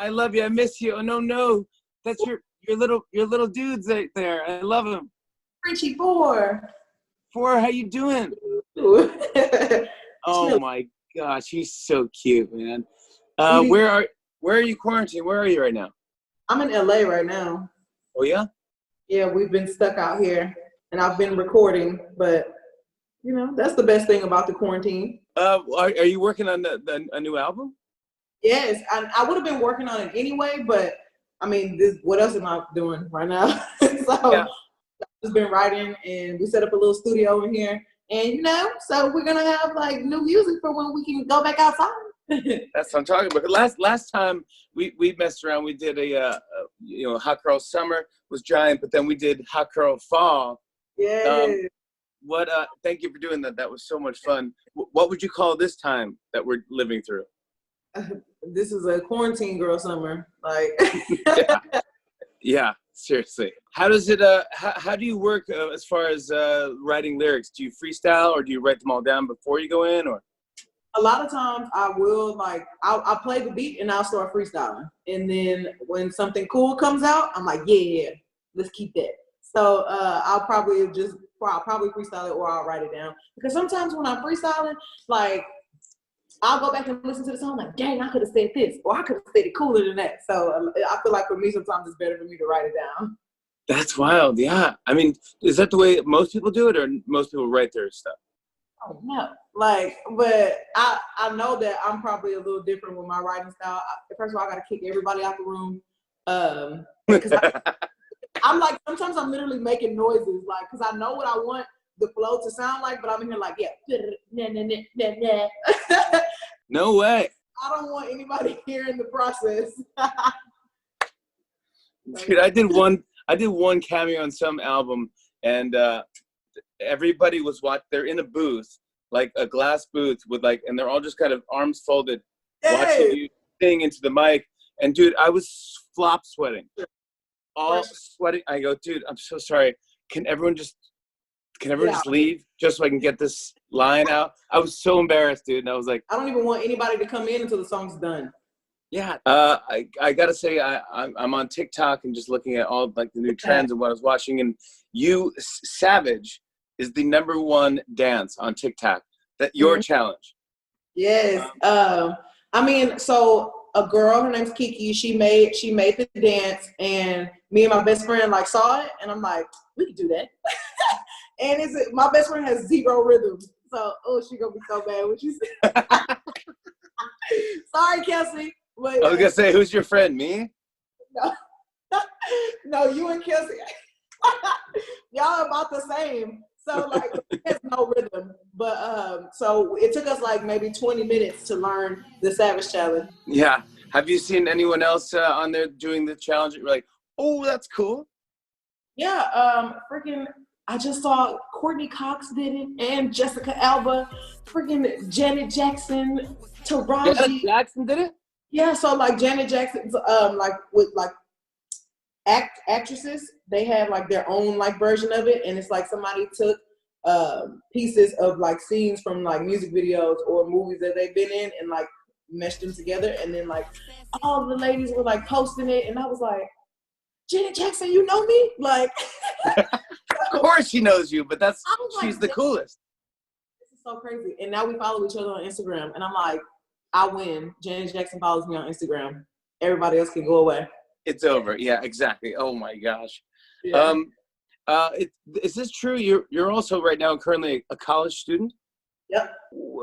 I love you. I miss you. Oh no, that's your little dudes right there. I love them. Frenchie 4. How you doing? Oh my gosh, he's so cute, man. Where are you quarantined? Where are you right now? I'm in LA right now. Oh yeah? Yeah, we've been stuck out here, and I've been recording, but you know that's the best thing about the quarantine. Are you working on a new album? Yes, I would have been working on it anyway, but I mean, what else am I doing right now? So Yeah. I've just been writing, and we set up a little studio in here, and you know, so we're gonna have like new music for when we can go back outside. That's what I'm talking about. Last time we messed around, we did a Hot Girl Summer was giant, but then we did Hot Girl Fall. Yeah. Thank you for doing that. That was so much fun. What would you call this time that we're living through? This is a quarantine girl summer, like. Yeah, seriously. How does it? How do you work as far as writing lyrics? Do you freestyle, or do you write them all down before you go in, or? A lot of times I will I'll play the beat and I'll start freestyling, and then when something cool comes out, I'm like, yeah, let's keep that. So I'll probably freestyle it, or I'll write it down, because sometimes when I'm freestyling, like, I'll go back and listen to the song, like, dang, I could have said this, or I could have said it cooler than that. So I feel like for me, sometimes it's better for me to write it down. That's wild. Yeah. I mean, is that the way most people do it, or most people write their stuff? Oh no, but I know that I'm probably a little different with my writing style. First of all, I gotta kick everybody out the room, because I'm like, sometimes I'm literally making noises, like, because I know what I want the flow to sound like, but I'm in here like, yeah. No way. I don't want anybody hearing the process. Dude, I did one cameo on some album, and everybody was they're in a booth, like a glass booth with and they're all just kind of arms folded, watching you sing into the mic. And dude, I was flop sweating, sweating. I go, dude, I'm so sorry. Can everyone just leave just so I can get this line out? I was so embarrassed, dude. And I was like, I don't even want anybody to come in until the song's done. Yeah. I gotta say, I'm on TikTok and just looking at all the new trends and what I was watching, and Savage is the #1 dance on TikTok. That your challenge. Yes. I mean, so a girl, her name's Kiki, she made the dance, and me and my best friend saw it, and I'm like, we could do that. And my best friend has 0 rhythm. So she gonna be so bad when she said. Sorry, Kelsey. But, I was gonna say, who's your friend? Me? No, you and Kelsey. Y'all about the same. So it has no rhythm. But so it took us maybe 20 minutes to learn the Savage Challenge. Yeah. Have you seen anyone else on there doing the challenge? You're like, oh, that's cool. Yeah. I just saw Courtney Cox did it, and Jessica Alba. Freaking Janet Jackson, Taraji. Janet Jackson did it? Yeah. So Janet Jackson's with actresses, they have their own version of it, and it's somebody took pieces of scenes from music videos or movies that they've been in and meshed them together, and then all the ladies were posting it, and I was like, Janet Jackson, you know me? Of course she knows you, but she's the coolest. This is so crazy. And now we follow each other on Instagram, and I'm like, I win. Janet Jackson follows me on Instagram. Everybody else can go away. It's over. Yeah, exactly. Oh my gosh. Yeah. Is this true? You're also right now currently a college student? Yep.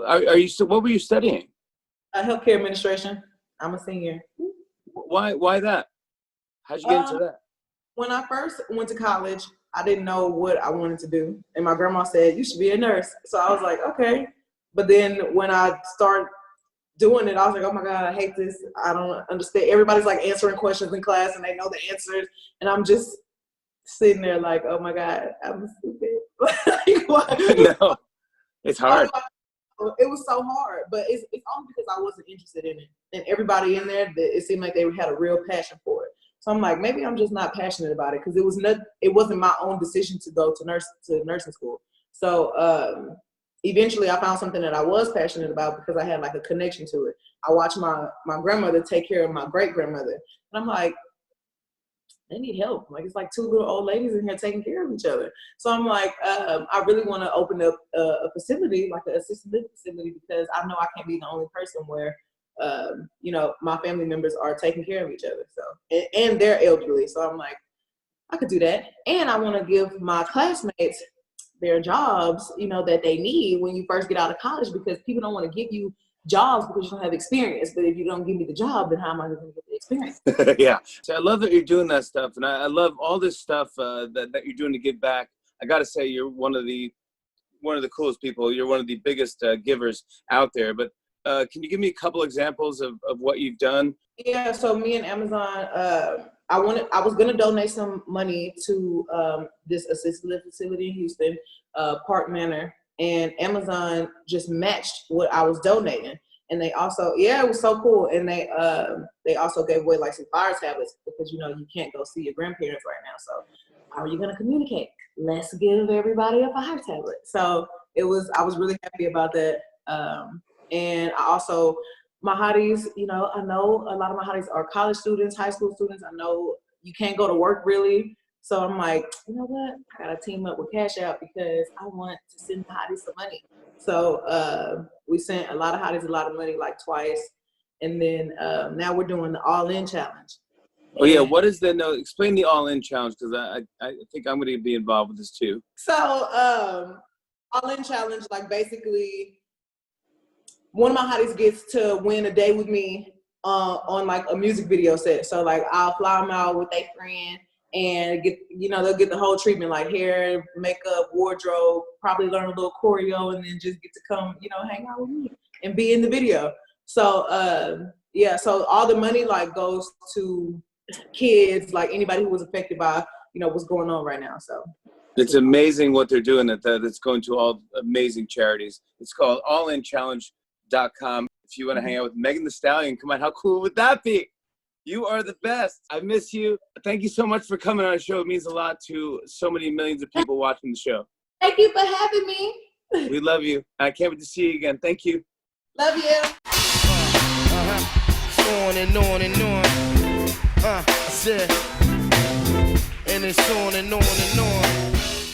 Are you? What were you studying? Healthcare administration. I'm a senior. Why that? How'd you get into that? When I first went to college, I didn't know what I wanted to do, and my grandma said you should be a nurse. So I was like, okay. But then when I started doing it, I was like, oh my God, I hate this. I don't understand. Everybody's answering questions in class, and they know the answers, and I'm just sitting there oh my God, I'm stupid. No, it's hard. It was so hard, but it's only because I wasn't interested in it, and everybody in there, it seemed like they had a real passion for it. So I'm like, maybe I'm just not passionate about it, because it wasn't my own decision to go to nursing school. So eventually I found something that I was passionate about because I had like a connection to it. I watched my grandmother take care of my great grandmother, and I'm like, they need help. Like, it's like two little old ladies in here taking care of each other. So I'm like, I really want to open up a facility, like an assisted living facility, because I know I can't be the only person where, you know, my family members are taking care of each other. So, and they're elderly. So I'm like, I could do that. And I want to give my classmates their jobs, you know, that they need when you first get out of college, because people don't want to give you jobs because you don't have experience. But if you don't give me the job, then how am I going to get the experience? Yeah. So I love that you're doing that stuff. And I love all this stuff that you're doing to give back. I got to say, you're one of the coolest people. You're one of the biggest givers out there. But can you give me a couple examples of what you've done? Yeah. So me and Amazon, I was going to donate some money to this assisted living facility in Houston, Park Manor. And Amazon just matched what I was donating. And they also, yeah, it was so cool. And they also gave away like some fire tablets, because, you know, you can't go see your grandparents right now. So how are you going to communicate? Let's give everybody a fire tablet. So I was really happy about that. And I also, my hotties, you know, I know a lot of my hotties are college students, high school students. I know you can't go to work really. So I'm like, you know what? I got to team up with Cash App because I want to send the hotties some money. So we sent a lot of hotties a lot of money, like twice. And then now we're doing the All-In Challenge. Oh, yeah. What is explain the All-In Challenge, because I think I'm going to be involved with this too. So All-In Challenge, like basically one of my hotties gets to win a day with me on like a music video set. So like I'll fly them out with their friend and they'll get the whole treatment, like hair, makeup, wardrobe, probably learn a little choreo, and then just get to come, you know, hang out with me and be in the video. So yeah, so all the money like goes to kids, like anybody who was affected by, you know, what's going on right now. So it's amazing what they're doing. That's going to all amazing charities. It's called allinchallenge.com. If you want to hang out with Megan Thee Stallion, come on, how cool would that be? You are the best. I miss you. Thank you so much for coming on our show. It means a lot to so many millions of people watching the show. Thank you for having me. We love you. I can't wait to see you again. Thank you. Love you. On and on and on. I said, and it's on and on and on.